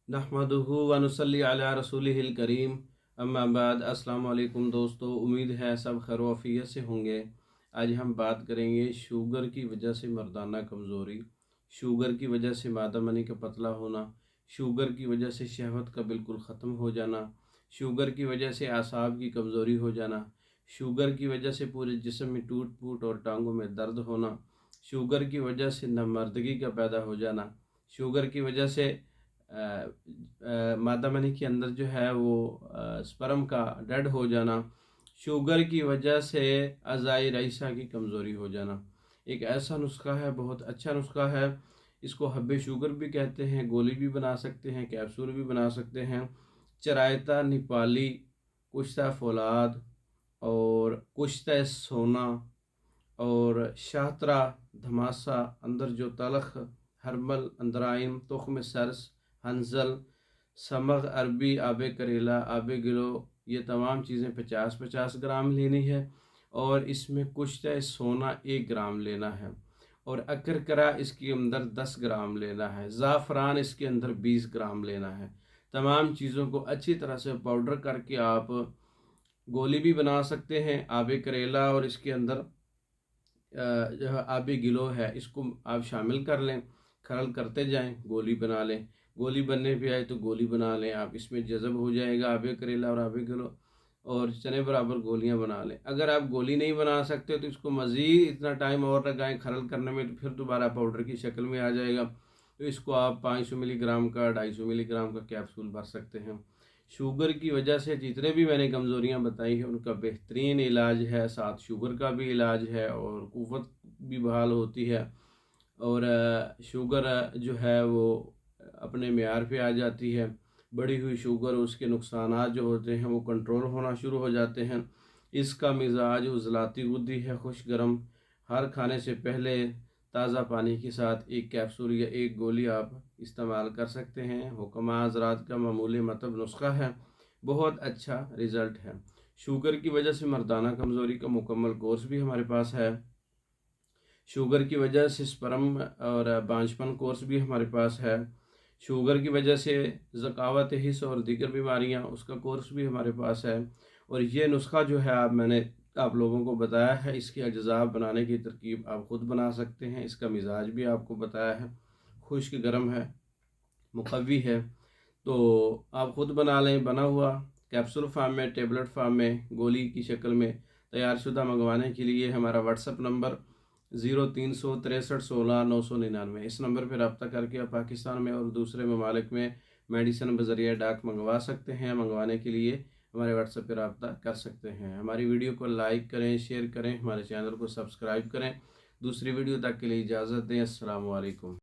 नहमदुहु व नुसल्ली अला रसूलिहिल करीम अम्मा बाद। अस्सलाम वालेकुम दोस्तों, उम्मीद है सब खैर वफ़ियत से होंगे। आज हम बात करेंगे शुगर की वजह से मर्दाना कमज़ोरी, शुगर की वजह से मादा मनी का पतला होना, शुगर की वजह से शहवत का बिल्कुल ख़त्म हो जाना, शुगर की वजह से आसाब की कमज़ोरी हो जाना, शुगर की वजह से पूरे जिस्म में टूट फूट और टांगों में दर्द होना, शुगर की वजह से नामर्दगी का पैदा हो जाना, शुगर की वजह से मादा मनी के अंदर जो है वो स्पर्म का डेड हो जाना, शुगर की वजह से अज़ाई रईसा की कमज़ोरी हो जाना। एक ऐसा नुस्खा है, बहुत अच्छा नुस्खा है। इसको हब्बे शुगर भी कहते हैं, गोली भी बना सकते हैं, कैप्सूल भी बना सकते हैं। चरायता नेपाली, कुश्ता फौलाद और कुश्ता सोना और शाहतरा धमासा, अंदर जो तलख, हर्मल, अंदराइन, तुख्म सरस, हंजल, समग अरबी, आब करेला, आब गिलो, ये तमाम चीज़ें 50-50 ग्राम लेनी है। और इसमें कुश्ता सोना 1 ग्राम लेना है और अकरकरा इसके अंदर 10 ग्राम लेना है। ज़ाफ़रान इसके अंदर 20 ग्राम लेना है। तमाम चीज़ों को अच्छी तरह से पाउडर करके आप गोली भी बना सकते हैं। आब करेला और इसके अंदर जो है आबी गिलो है, इसको आप शामिल कर लें, खरल करते जाएं, गोली बना लें। गोली बनने पे आए तो गोली बना लें आप, इसमें जज़ब हो जाएगा आबे करेला और आबे गिलो, और चने बराबर गोलियां बना लें। अगर आप गोली नहीं बना सकते तो इसको मज़ीद इतना टाइम और लगाएं खरल करने में, तो फिर दोबारा पाउडर की शक्ल में आ जाएगा। तो इसको आप 500 मिलीग्राम का, 250 मिलीग्राम का कैप्सूल भर सकते हैं। शुगर की वजह से जितने भी मैंने कमज़ोरियाँ बताई हैं उनका बेहतरीन इलाज है, साथ शुगर का भी इलाज है और क़ुव्वत भी बहाल होती है। और शुगर जो है वो अपने मेयार पे आ जाती है। बढ़ी हुई शुगर, उसके नुकसानात जो होते हैं वो कंट्रोल होना शुरू हो जाते हैं। इसका मिजाज उज़लाती गुद्दी है, खुश गरम। हर खाने से पहले ताज़ा पानी के साथ 1 कैप्सूल या 1 गोली आप इस्तेमाल कर सकते हैं। हुक्मा हज़रात का मामूली मतलब नुस्खा है, बहुत अच्छा रिज़ल्ट है। शुगर की वजह से मर्दाना कमज़ोरी का मुकम्मल कोर्स भी हमारे पास है। शुगर की वजह से स्पर्म और बांझपन कोर्स भी हमारे पास है। शुगर की वजह से ज़कावत हिस्स और दीगर बीमारियां, उसका कोर्स भी हमारे पास है। और ये नुस्खा जो है मैंने आप लोगों को बताया है, इसके अज्जा बनाने की तरकीब आप ख़ुद बना सकते हैं। इसका मिजाज भी आपको बताया है, खुश्क गर्म है, मुक़व्वी है। तो आप ख़ुद बना लें। बना हुआ कैप्सूल फार्म में, टेबलेट फार्म में, गोली की शक्ल में तैयारशुदा मंगवाने के लिए हमारा व्हाट्सअप नंबर 036316 999, इस नंबर पर रब्ता करके आप पाकिस्तान में और दूसरे ममालिक में मेडिसन बज़रिया डाक मंगवा सकते हैं। मंगवाने के लिए हमारे व्हाट्सएप पर रब्ता कर सकते हैं। हमारी वीडियो को लाइक करें, शेयर करें, हमारे चैनल को सब्सक्राइब करें। दूसरी वीडियो तक के लिए इजाज़त दें। अस्सलाम वालेकुम।